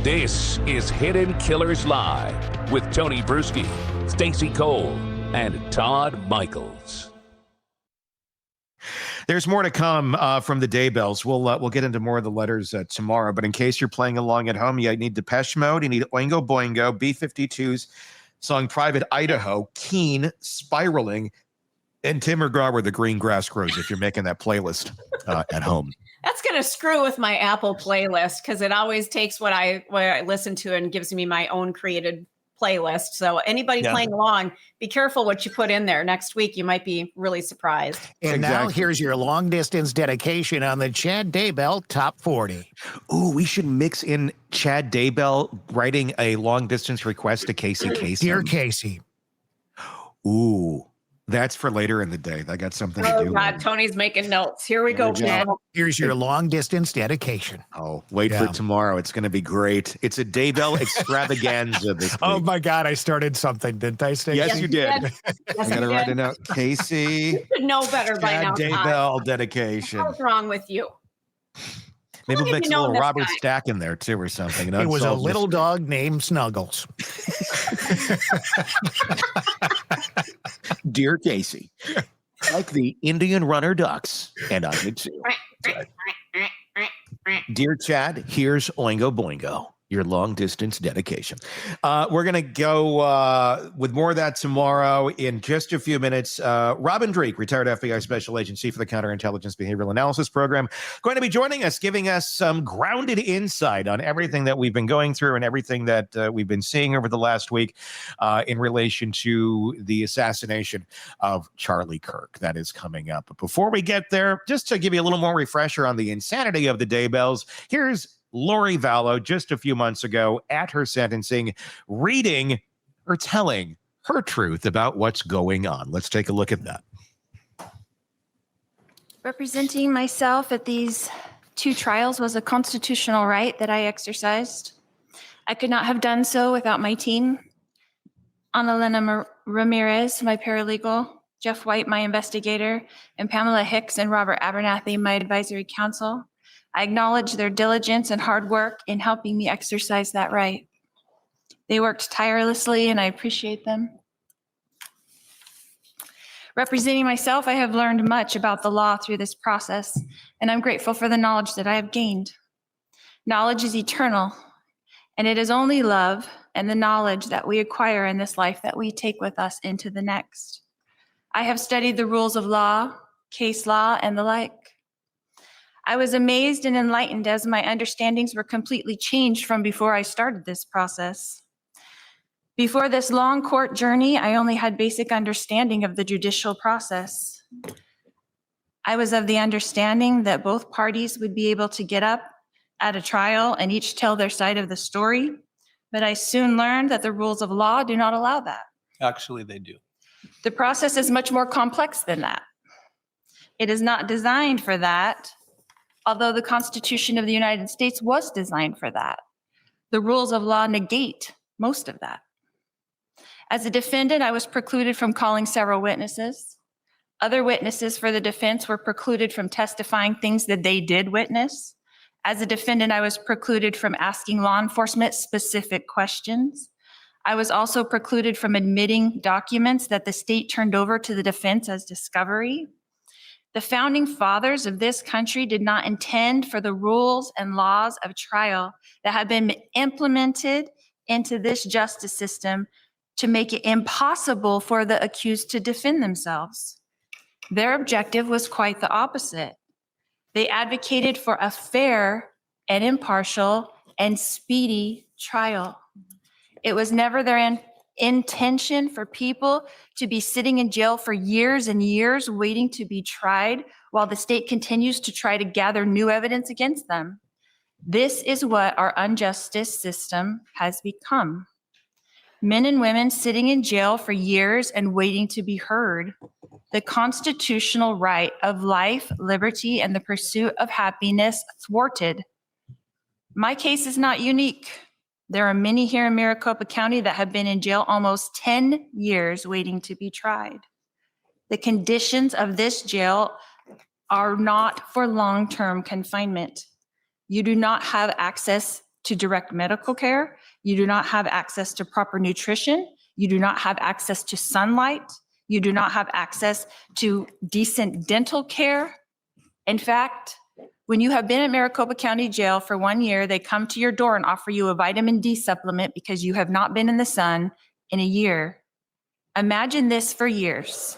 This is Hidden Killers Live with Tony Bruschi, Stacey Cole, and Todd Michaels. There's more to come from the Daybells. We'll get into more of the letters tomorrow. But in case you're playing along at home, you need Depeche Mode, you need Oingo Boingo, B-52's song Private Idaho, Keen, Spiraling, and Tim McGraw where the green grass grows if you're making that playlist at home. That's going to screw with my Apple playlist because it always takes what I listen to and gives me my own created playlist. So anybody playing along, be careful what you put in there. Next week, you might be really surprised. And now here's your long distance dedication on the Chad Daybell Top 40. Ooh, we should mix in Chad Daybell writing a long distance request to Casey Kasem. Dear Casey. Ooh, that's for later in the day. I got something to do. Oh, God, Tony's making notes. Here we go, Chad. Here's your long distance dedication. Oh, wait for tomorrow. It's going to be great. It's a Daybell extravaganza this week. Oh, my God. I started something, didn't I, Stacey? Yes, you did. I got to write it out. Casey. You should know better by now. Chad Daybell dedication. What's wrong with you? Maybe we'll mix a little Robert Stack in there, too, or something. It was a little dog named Snuggles. Dear Casey, like the Indian runner ducks, and I did too. Dear Chad, here's Oingo Boingo, your long distance dedication. We're going to go with more of that tomorrow in just a few minutes. Robin Drake, retired FBI Special Agent, Chief of the Counterintelligence Behavioral Analysis Program, going to be joining us, giving us some grounded insight on everything that we've been going through and everything that we've been seeing over the last week in relation to the assassination of Charlie Kirk. That is coming up. But before we get there, just to give you a little more refresher on the insanity of the Daybells, here's Lori Vallow just a few months ago at her sentencing, reading or telling her truth about what's going on. Let's take a look at that. Representing myself at these two trials was a constitutional right that I exercised. I could not have done so without my team. Annalena Ramirez, my paralegal, Jeff White, my investigator, and Pamela Hicks and Robert Abernathy, my advisory counsel. I acknowledge their diligence and hard work in helping me exercise that right. They worked tirelessly, and I appreciate them. Representing myself, I have learned much about the law through this process, and I'm grateful for the knowledge that I have gained. Knowledge is eternal, and it is only love and the knowledge that we acquire in this life that we take with us into the next. I have studied the rules of law, case law, and the like. I was amazed and enlightened as my understandings were completely changed from before I started this process. Before this long court journey, I only had basic understanding of the judicial process. I was of the understanding that both parties would be able to get up at a trial and each tell their side of the story, but I soon learned that the rules of law do not allow that. Actually, they do. The process is much more complex than that. It is not designed for that, although the Constitution of the United States was designed for that. The rules of law negate most of that. As a defendant, I was precluded from calling several witnesses. Other witnesses for the defense were precluded from testifying things that they did witness. As a defendant, I was precluded from asking law enforcement specific questions. I was also precluded from admitting documents that the state turned over to the defense as discovery. The founding fathers of this country did not intend for the rules and laws of trial that have been implemented into this justice system to make it impossible for the accused to defend themselves. Their objective was quite the opposite. They advocated for a fair and impartial and speedy trial. It was never their intention for people to be sitting in jail for years and years waiting to be tried while the state continues to try to gather new evidence against them. This is what our unjustice system has become. Men and women sitting in jail for years and waiting to be heard. The constitutional right of life, liberty, and the pursuit of happiness thwarted. My case is not unique. There are many here in Maricopa County that have been in jail almost 10 years waiting to be tried. The conditions of this jail are not for long-term confinement. You do not have access to direct medical care. You do not have access to proper nutrition. You do not have access to sunlight. You do not have access to decent dental care. In fact, when you have been in Maricopa County Jail for 1 year, they come to your door and offer you a vitamin D supplement because you have not been in the sun in a year. Imagine this for years.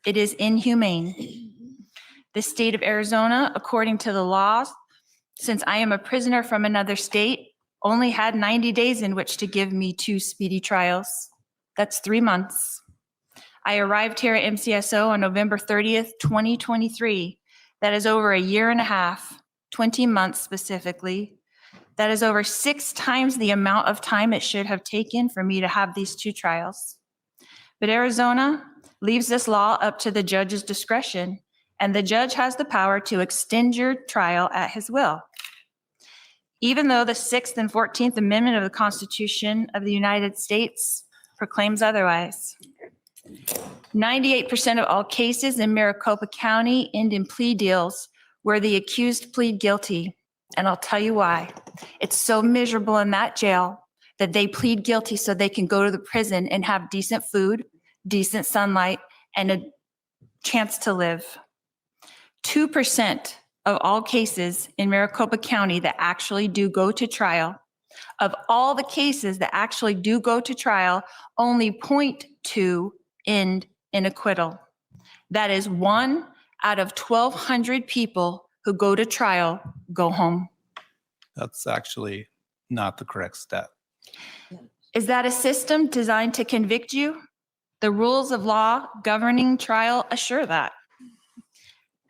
It is inhumane. The state of Arizona, according to the laws, since I am a prisoner from another state, only had 90 days in which to give me 2 speedy trials. That's 3 months. I arrived here at MCSO on November 30th, 2023. That is over a year and a half, 20 months specifically. That is over 6 times the amount of time it should have taken for me to have these 2 trials. But Arizona leaves this law up to the judge's discretion, and the judge has the power to extend your trial at his will. Even though the 6th and 14th Amendment of the Constitution of the United States proclaims otherwise. 98% of all cases in Maricopa County end in plea deals where the accused plead guilty. And I'll tell you why. It's so miserable in that jail that they plead guilty so they can go to the prison and have decent food, decent sunlight, and a chance to live. 2% of all cases in Maricopa County that actually do go to trial, of all the cases that actually do go to trial, only 0.2 end in acquittal. That is 1 out of 1,200 people who go to trial go home. That's actually not the correct stat. Is that a system designed to convict you? The rules of law governing trial assure that.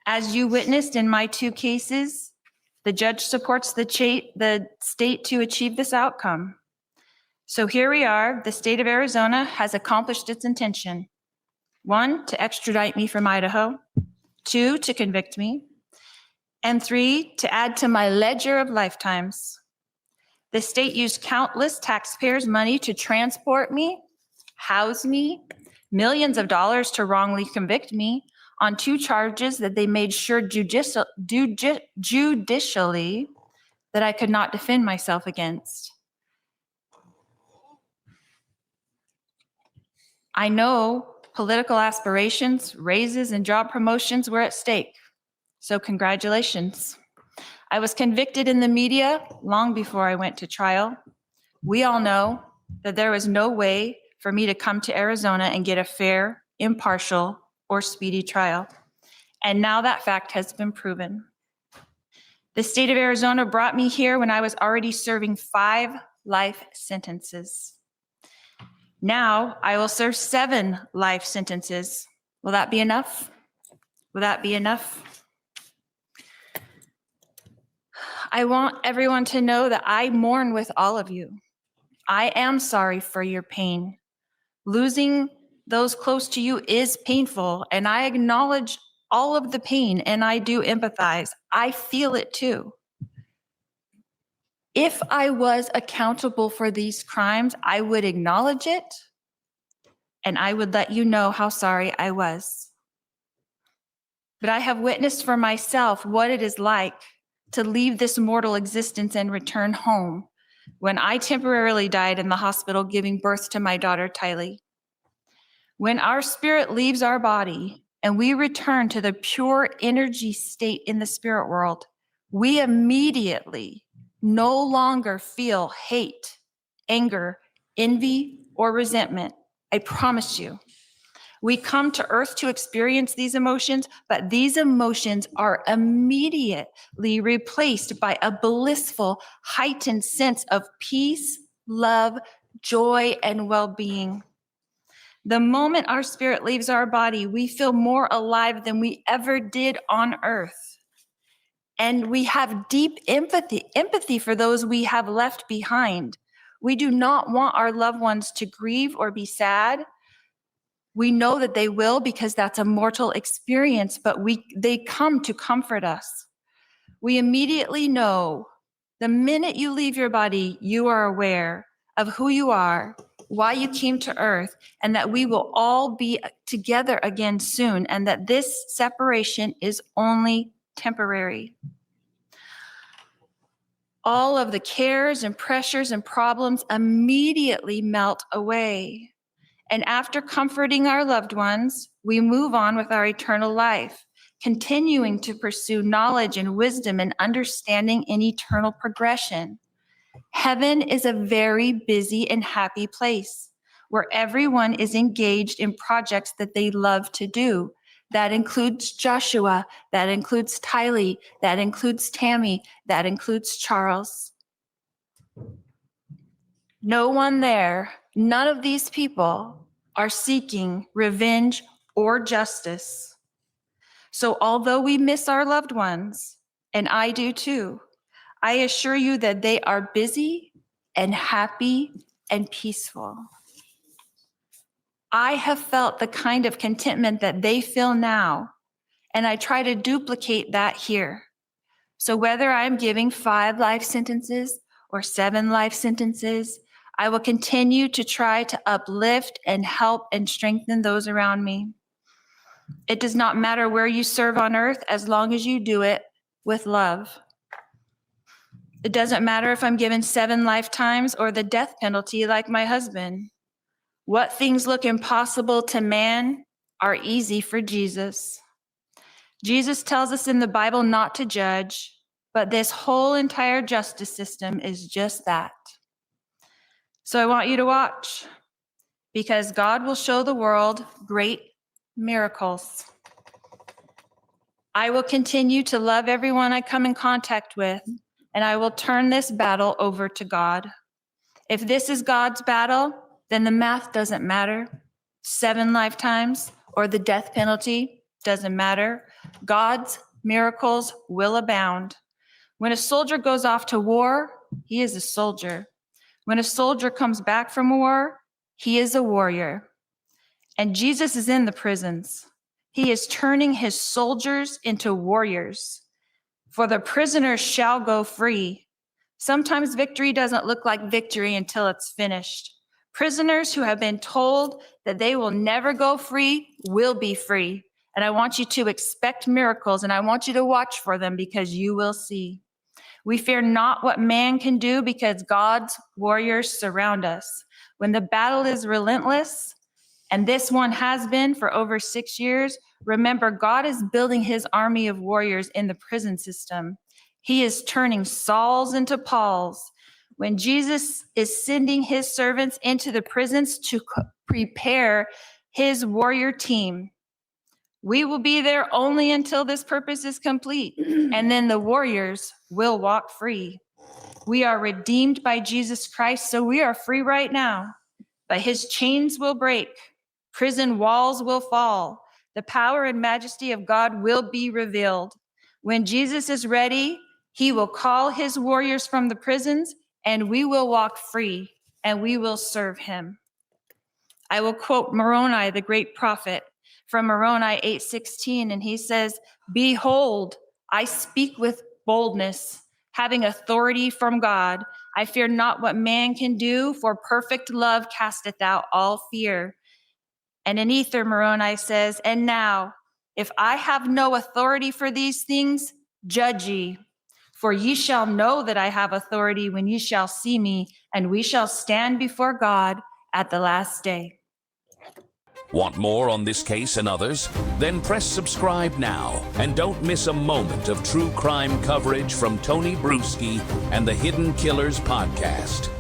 As you witnessed in my 2 cases, the judge supports the state to achieve this outcome. So here we are. The state of Arizona has accomplished its intention. 1, to extradite me from Idaho. 2, to convict me. And 3, to add to my ledger of lifetimes. The state used countless taxpayers' money to transport me, house me, millions of dollars to wrongly convict me on 2 charges that they made sure judicially that I could not defend myself against. I know political aspirations, raises, and job promotions were at stake. So congratulations. I was convicted in the media long before I went to trial. We all know that there was no way for me to come to Arizona and get a fair, impartial, or speedy trial. And now that fact has been proven. The state of Arizona brought me here when I was already serving 5 life sentences. Now I will serve 7 life sentences. Will that be enough? Will that be enough? I want everyone to know that I mourn with all of you. I am sorry for your pain. Losing those close to you is painful, and I acknowledge all of the pain, and I do empathize. I feel it too. If I was accountable for these crimes, I would acknowledge it, and I would let you know how sorry I was. But I have witnessed for myself what it is like to leave this mortal existence and return home when I temporarily died in the hospital giving birth to my daughter, Tylee. When our spirit leaves our body and we return to the pure energy state in the spirit world, we immediately no longer feel hate, anger, envy, or resentment. I promise you. We come to earth to experience these emotions, but these emotions are immediately replaced by a blissful, heightened sense of peace, love, joy, and well-being. The moment our spirit leaves our body, we feel more alive than we ever did on earth. And we have deep empathy for those we have left behind. We do not want our loved ones to grieve or be sad. We know that they will because that's a mortal experience, but they come to comfort us. We immediately know the minute you leave your body, you are aware of who you are, why you came to earth, and that we will all be together again soon, and that this separation is only temporary. all of the cares and pressures and problems immediately melt away. And after comforting our loved ones, we move on with our eternal life, continuing to pursue knowledge and wisdom and understanding in eternal progression. Heaven is a very busy and happy place where everyone is engaged in projects that they love to do. That includes Joshua, that includes Tylee, that includes Tammy, that includes Charles. No one there, none of these people are seeking revenge or justice. So although we miss our loved ones, and I do too, I assure you that they are busy and happy and peaceful. I have felt the kind of contentment that they feel now, and I try to duplicate that here. So whether I'm giving 5 life sentences or 7 life sentences, I will continue to try to uplift and help and strengthen those around me. It does not matter where you serve on earth as long as you do it with love. It doesn't matter if I'm given 7 lifetimes or the death penalty like my husband. What things look impossible to man are easy for Jesus. Jesus tells us in the Bible not to judge, but this whole entire justice system is just that. So I want you to watch, because God will show the world great miracles. I will continue to love everyone I come in contact with, and I will turn this battle over to God. If this is God's battle, then the math doesn't matter. 7 lifetimes or the death penalty doesn't matter. God's miracles will abound. When a soldier goes off to war, he is a soldier. When a soldier comes back from war, he is a warrior. And Jesus is in the prisons. He is turning his soldiers into warriors. For the prisoners shall go free. Sometimes victory doesn't look like victory until it's finished. Prisoners who have been told that they will never go free will be free. And I want you to expect miracles, and I want you to watch for them, because you will see. We fear not what man can do, because God's warriors surround us. When the battle is relentless, and this one has been for over 6 years, remember, God is building his army of warriors in the prison system. He is turning Sauls into Pauls. When Jesus is sending his servants into the prisons to prepare his warrior team, we will be there only until this purpose is complete, and then the warriors will walk free. We are redeemed by Jesus Christ, so we are free right now, but his chains will break, prison walls will fall, the power and majesty of God will be revealed. When Jesus is ready, he will call his warriors from the prisons, and we will walk free, and we will serve him. I will quote Moroni, the great prophet, from Moroni 8:16, and he says, "Behold, I speak with boldness, having authority from God. I fear not what man can do, for perfect love casteth out all fear." And in Ether, Moroni says, "And now, if I have no authority for these things, judge ye. For ye shall know that I have authority when ye shall see me, and we shall stand before God at the last day." Want more on this case and others? Then press subscribe now and don't miss a moment of true crime coverage from Tony Bruschi and the Hidden Killers podcast.